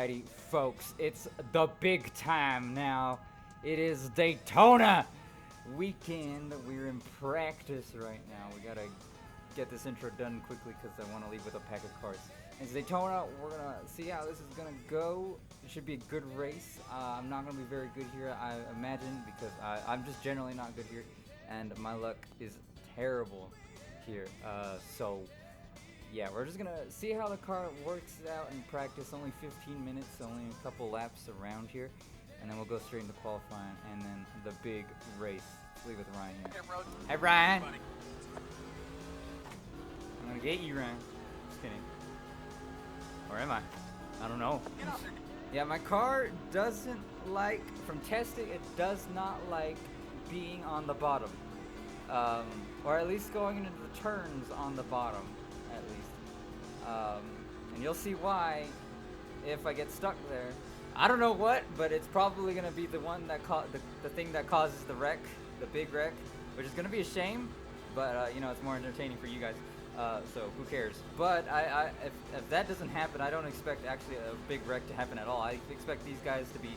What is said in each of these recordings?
Alrighty, folks, it's the big time now. It is Daytona weekend. We're in practice right now. We gotta get this intro done quickly because I want to leave with a pack of cards. It's Daytona. We're gonna see how this is gonna go. It should be a good race. I'm not gonna be very good here, I imagine, because I'm just generally not good here, and my luck is terrible here. So yeah, we're just gonna see how the car works out in practice. Only 15 minutes, only a couple laps around here, and then we'll go straight into qualifying and then the big race. Let's leave with Ryan here. Hey Ryan! I'm gonna get you, Ryan. Just kidding. Or am I? I don't know. Yeah, my car doesn't like, from testing, it does not like being on the bottom. Or at least going into the turns on the bottom, at least. And you'll see why if I get stuck there. I don't know what, but it's probably gonna be the one that the thing that causes the wreck, the big wreck, which is gonna be a shame, but you know, it's more entertaining for you guys. So who cares? But if that doesn't happen, I don't expect actually a big wreck to happen at all. I expect these guys to be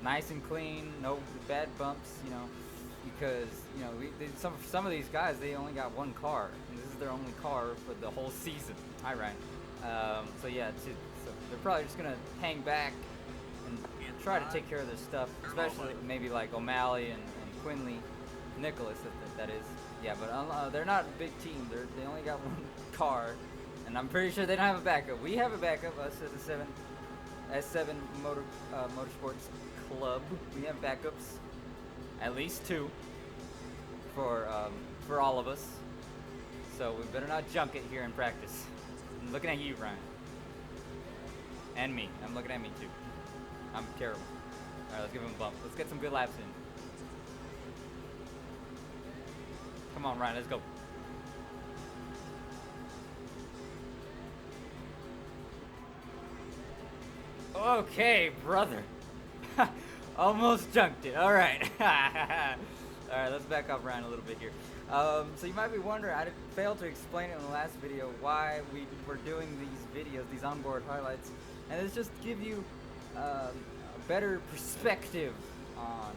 nice and clean, no bad bumps, you know, because you know some of these guys, they only got one car, and this is their only car for the whole season. Hi Ryan. So yeah, so they're probably just gonna hang back and try to take care of their stuff, especially maybe like O'Malley and Quinley, Nicholas, that is. Yeah, but they're not a big team. They only got one car, and I'm pretty sure they don't have a backup. We have a backup. Us as a S7 Motorsports Club. We have backups, at least two, for all of us. So we better not junk it here in practice. I'm looking at you, Ryan, and me. I'm looking at me too. I'm terrible. All right, let's give him a bump. Let's get some good laps in. Come on, Ryan, let's go. Okay, brother. Almost junked it. All right. All right, let's back up Ryan a little bit here. So you might be wondering, I failed to explain it in the last video why we were doing these videos, these onboard highlights, and it's just to give you a better perspective on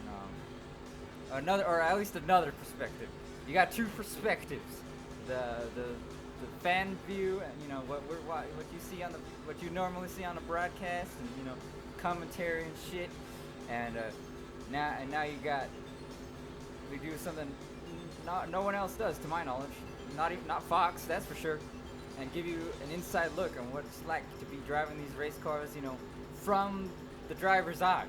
another, or at least another perspective. You got two perspectives: the fan view, and you know what you see on what you normally see on the broadcast, and you know, commentary and shit. And now you got, we do something no one else does, to my knowledge. Not Fox, that's for sure. And give you an inside look on what it's like to be driving these race cars, you know, from the driver's eye.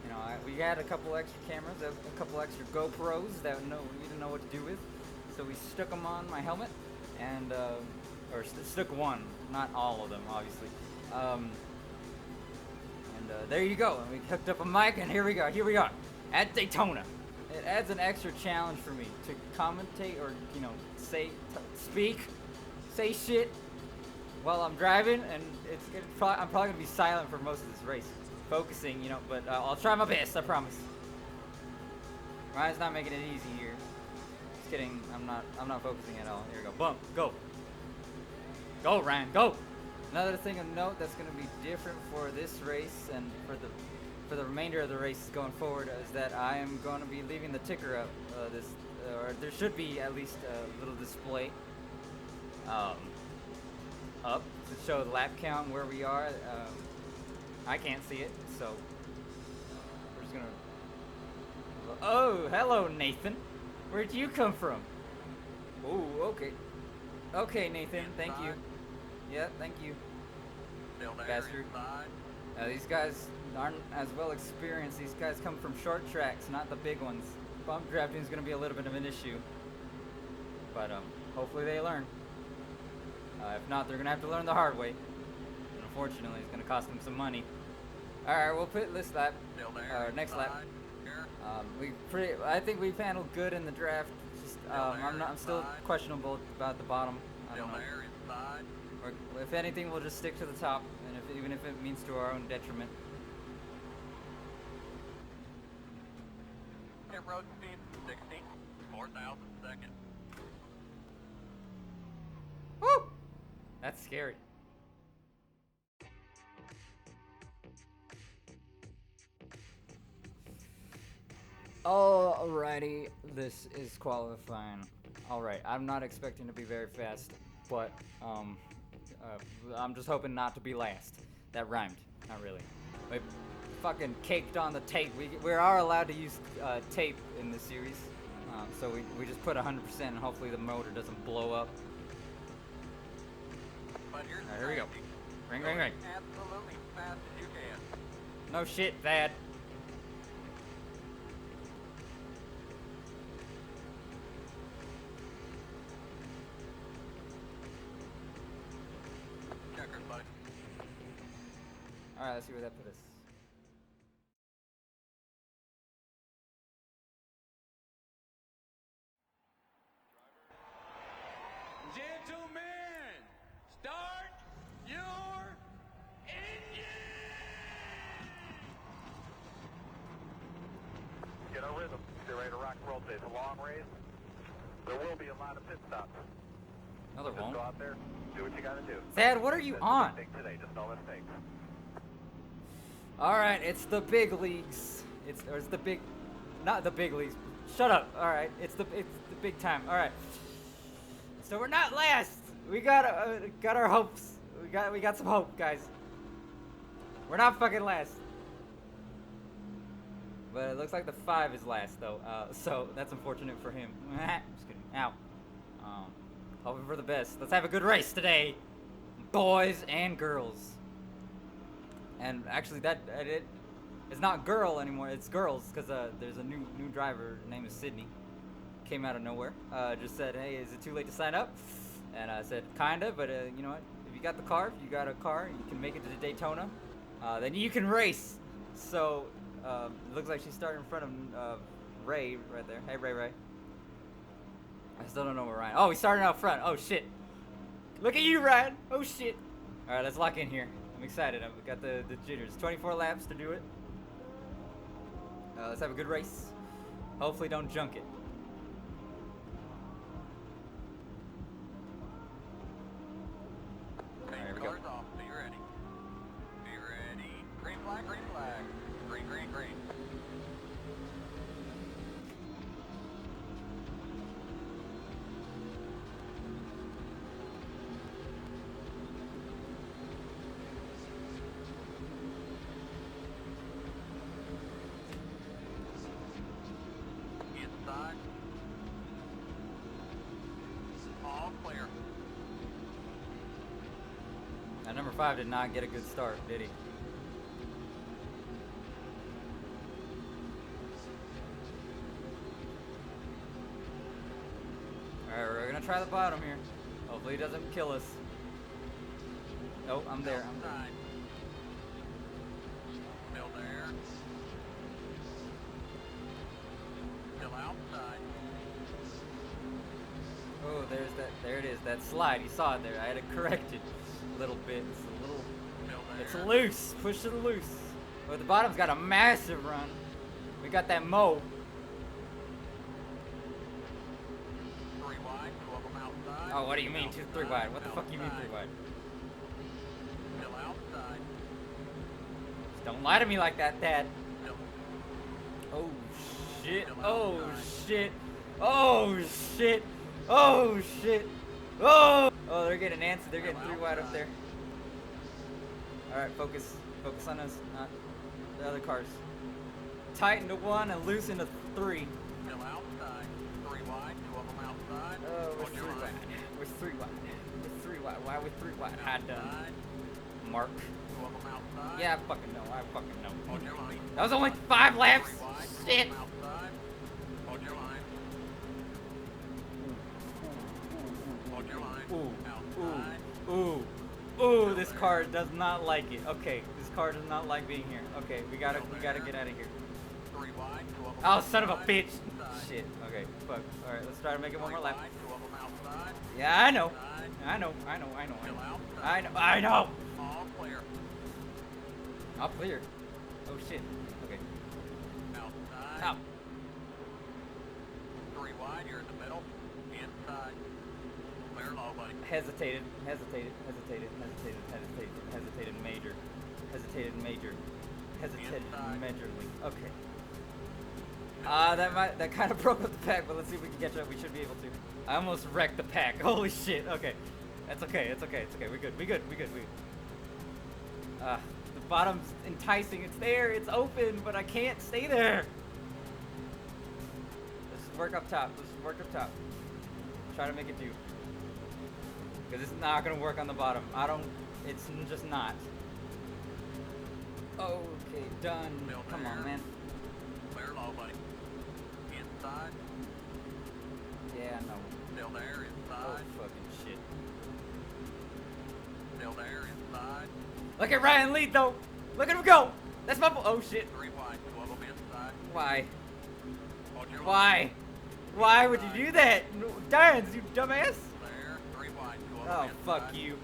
You know, we had a couple extra cameras, a couple extra GoPros that we didn't know what to do with, so we stuck them on my helmet, and or stuck one, not all of them, obviously. There you go. And we hooked up a mic, and here we go at Daytona. It adds an extra challenge for me to commentate, or you know, say shit while I'm driving, and I'm probably gonna be silent for most of this race. Focusing, you know, but I'll try my best, I promise. Ryan's not making it easy here. Just kidding, I'm not focusing at all. Here we go, bump, go. Go, Ryan, go! Another thing of note that's gonna be different for this race and for the remainder of the race going forward is that I am gonna be leaving the ticker up, or there should be at least a little display up to show the lap count, where we are. I can't see it, so we're just gonna. Oh, hello, Nathan. Where'd you come from? Oh, okay. Okay, Nathan. Thank you. Yeah, thank you. Bastard. These guys aren't as well experienced. These guys come from short tracks, not the big ones. Bump drafting is gonna be a little bit of an issue, but hopefully they learn. If not, they're gonna have to learn the hard way. And unfortunately, it's gonna cost them some money. All right, we'll put this lap, next lap. I think we've handled good in the draft. Just, I'm still questionable about the bottom. I don't know. Or if anything, we'll just stick to the top, and even if it means to our own detriment. Road speed 60, 4,000 seconds. Woo! That's scary. Alrighty, this is qualifying. Alright, I'm not expecting to be very fast, but I'm just hoping not to be last. That rhymed, not really. We fucking caked on the tape. We are allowed to use tape in this series, so we just put 100% and hopefully the motor doesn't blow up. Alright, here we go. Ring, ring, ring. Absolutely fast as you can. No shit, Thad. Checkers, buddy. Alright, let's see where that put us. Gentlemen, start your engine! Get a rhythm. Get ready to rock and roll today. It's a long race. There will be a lot of pit stops. No, there Just won't. go out there, do what you gotta do. Thad, what are you That's on? the big thing today, just no mistakes. Alright, it's the big leagues. It's the big, not the big leagues. Shut up. Alright, it's the big time. Alright. So we're not last. We got our hopes. We got some hope, guys. We're not fucking last. But it looks like the 5 is last though. So that's unfortunate for him. Just kidding. Ow. Hoping for the best. Let's have a good race today, boys and girls. And actually, it's not girl anymore. It's girls because there's a new driver. Her name is Sydney. Came out of nowhere. Just said, "Hey, is it too late to sign up?" And I said, "Kinda, but you know what? If you got the car, if you got a car, you can make it to the Daytona. Then you can race." So it looks like she's starting in front of Ray right there. Hey, Ray. I still don't know where Ryan. Oh, he's starting out front. Oh shit! Look at you, Ryan. Oh shit! All right, let's lock in here. I'm excited. I've got the jitters. 24 laps to do it. Let's have a good race. Hopefully don't junk it. Okay, There we go. cars off. Be ready. Be ready. Green flag, green flag. Green, green, green. Inside. All clear. Now, number 5 did not get a good start, did he? Alright, we're gonna try the bottom here. Hopefully he doesn't kill us. Oh, I'm there. Outside. Still there. Still outside. Oh, there it is, that slide. You saw it there. I had to correct it a little bit. Still there. It's loose. Push it loose. But the bottom's got a massive run. We got that mo. 3 wide, 2 of them outside. Oh, what do you mean 2, 3 wide? What the fuck you mean 3 wide? Still outside. Just don't lie to me like that, Dad. Still, Oh shit. Oh shit. Oh shit. Oh shit. Oh! Oh, they're getting antsy. They're getting 3 wide up there. Alright, focus. Focus on us, not the other cars. Tighten to 1 and loosen to 3. still outside. 3 wide, 2 of them outside. Oh, we're On 3 your wide. right. We're 3 wide. We're 3 wide. Why are we 3 wide? I done. Outside. Mark. 2 of them outside. Yeah, I fucking know. I fucking know. On your line. That was only 5 laps. 3 wide, 2 of Shit. them outside. On your line. On your line. Outside. Ooh, this car does not like it. Okay, this car does not like being here. Okay, we gotta get out of here. 3 wide, 2 of them Oh, son of a outside. bitch. Inside. Shit. Okay, fuck. Alright, let's try to make it one 3 more lap. wide, 2 of them outside. Yeah, I know. Inside. I know. Still outside. I know. All clear. I'll clear. Oh shit. Okay. Outside. Ow. 3 wide, you're in the middle. Inside. Clear low, buddy. Hesitated major. Hesitated Inside. majorly. Okay. That kind of broke up the pack, but let's see if we can catch up. We should be able to. I almost wrecked the pack. Holy shit. Okay. That's okay. It's okay. It's okay. We good. The bottom's enticing. It's there. It's open, but I can't stay there. Let's work up top. Try to make it do. Because it's not going to work on the bottom. It's just not. Okay, done. Come on, man. Clear low, buddy. Inside. Yeah, no. Still there, Oh, inside. fucking shit. Still there, inside. Look at Ryan lead, though. Look at him go. That's my... Oh, shit. 3 wide, 2 of them inside. Why? Hold your line. Why? Why would you do that? No, Dance, you dumbass. There, 3 wide, 2 of them Oh, inside. fuck you.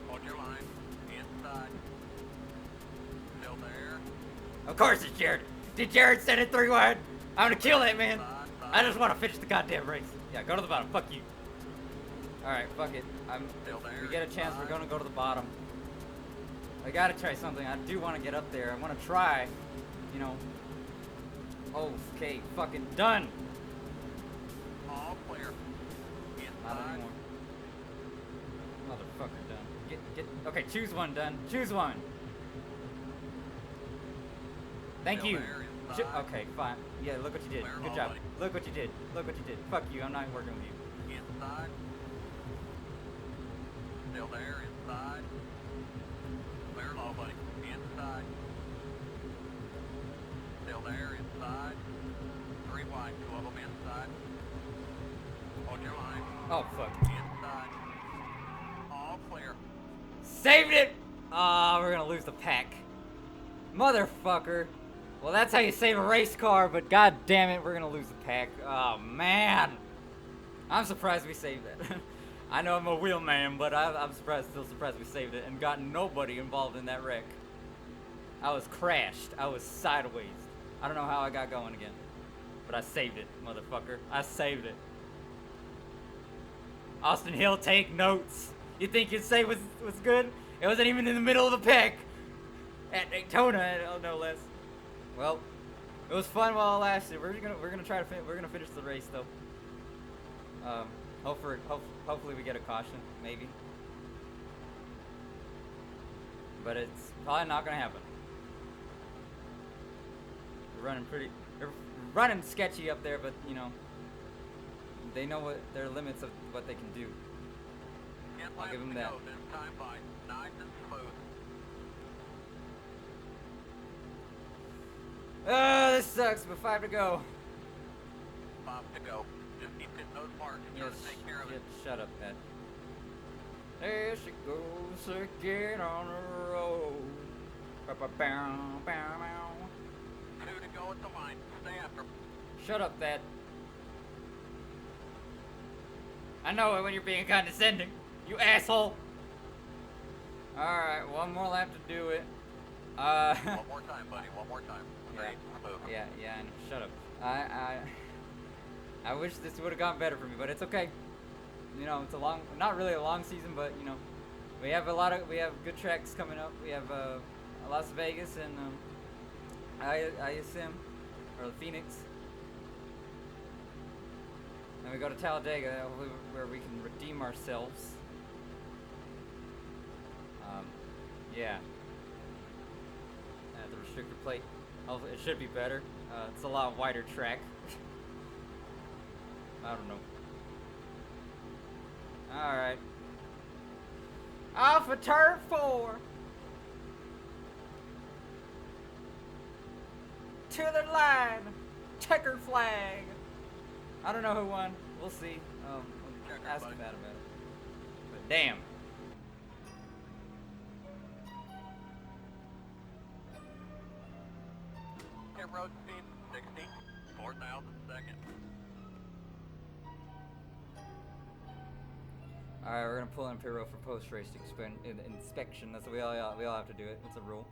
Hold your line. Inside. Still there. Of course it's Jared. Did Jared send it 3 wide? I'm gonna kill that man. Side, side. I just want to finish the goddamn race. Yeah, go to the bottom. Fuck you. Alright, fuck it. Still there. We get a chance, we're inside. gonna go to the bottom. I gotta try something. I do want to get up there. I want to try, you know. Oh, okay, fucking done. All clear. Not Inside. anymore. Motherfucker, done. Get. Okay, choose one, done. Choose one. Thank Still you. there, inside. Okay, fine. Yeah, look what you did. Clear Good all, job. buddy. Look what you did. Look what you did. Fuck you. I'm not working with you. Inside. Still there, inside. Clear low, buddy. Inside. Still there, inside. 3 wide, 2 of them inside. Hold your line. Oh, fuck. Inside. All clear. Saved it! Ah, we're gonna lose the pack. Motherfucker. Well, that's how you save a race car, but god damn it, we're gonna lose the pack. Oh, man. I'm surprised we saved that. I know I'm a wheel man, but I'm still surprised we saved it and got nobody involved in that wreck. I was crashed. I was sideways. I don't know how I got going again, but I saved it, motherfucker. I saved it. Austin Hill, take notes. You think you'd say was good? It wasn't even in the middle of the pack at Daytona, no less. Well, it was fun while it lasted. We're gonna try to we're gonna finish the race though. Hopefully we get a caution, maybe. But it's probably not gonna happen. They're running sketchy up there, but you know, they know what their limits of what they can do. I'll give them that. This time by nice and smooth. This sucks, but 5 to go. 5 to go. Just keep hitting those marks and try Yes, to take care of it. shut up, Pat. There she goes again on the road. Ba-ba-bow, bow, bow. 2 to go at the line. Stay after 'em. Shut up, Thad. I know it when you're being condescending. You asshole. Alright, one more lap to do it. One more time, buddy. One more time. Straight, smooth. Yeah, I know. Shut up. I wish this would have gone better for me, but it's okay. You know, it's not really a long season, but you know, we have good tracks coming up. We have Las Vegas and ISM or Phoenix, and we go to Talladega, hopefully where we can redeem ourselves. Yeah. The restrictor plate. Hopefully it should be better. It's a lot wider track. I don't know. Alright. Off of turn 4. To the line. Checker flag. I don't know who won. We'll see. Checker, Ask buddy. Matt about it. But damn. Hit road speed 60. 4,000 seconds. Alright, we're gonna pull in pit road for post-race inspection. That's what we all have to do it. It's a rule.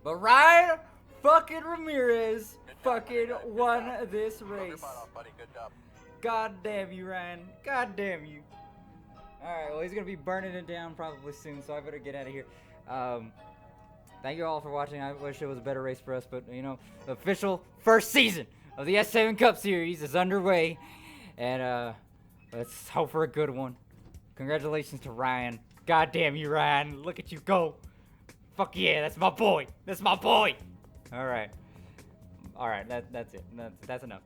But Ryan fucking Ramirez fucking won this Rub your race. butt off, buddy. Good job. God damn you, Ryan. God damn you. Alright, well he's gonna be burning it down probably soon, so I better get out of here. thank you all for watching. I wish it was a better race for us, but, you know, the official first season of the S7 Cup Series is underway, and let's hope for a good one. Congratulations to Ryan. God damn you, Ryan. Look at you go. Fuck yeah, that's my boy. That's my boy. All right. All right, that's it. That's enough.